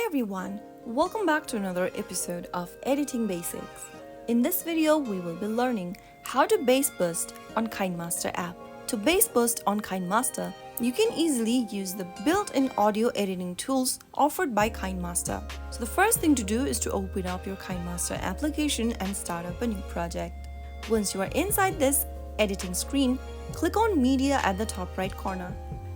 Hi everyone, welcome back to another episode of Editing Basics. In this video, we will be learning how to bass boost on KineMaster app. To bass boost on KineMaster, you can easily use the built-in audio editing tools offered by KineMaster. So the first thing to do is to open up your KineMaster application and start up a new project. Once you are inside this editing screen, click on Media at the top right corner.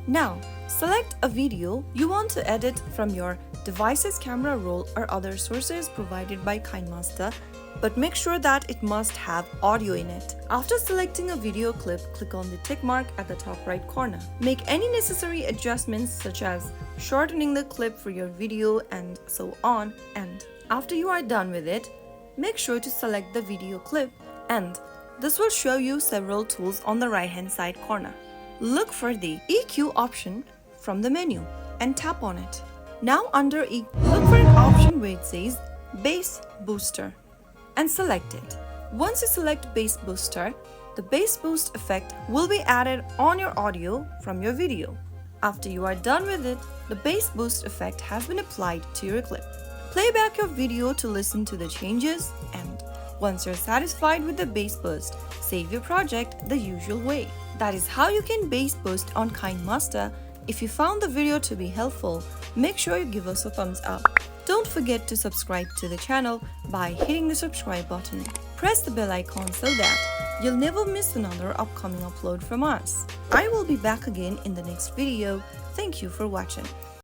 Now, select a video you want to edit from your device's camera roll or other sources provided by KineMaster, but make sure that it must have audio in it. After selecting a video clip, click on the tick mark at the top right corner. Make any necessary adjustments such as shortening the clip for your video and so on, and after you are done with it, make sure to select the video clip, and this will show you several tools on the right hand side corner. Look for the EQ option from the menu and tap on it. Now under EQ, look for an option where it says Bass Booster and select it. Once you select Bass Booster, the bass boost effect will be added on your audio from your video. After you are done with it, the bass boost effect has been applied to your clip. Play back your video to listen to the changes, and once you're satisfied with the bass boost, save your project the usual way. That is how you can bass boost on KineMaster. If you found the video to be helpful, make sure you give us a thumbs up. Don't forget to subscribe to the channel by hitting the subscribe button. Press the bell icon so that you'll never miss another upcoming upload from us. I will be back again in the next video. Thank you for watching.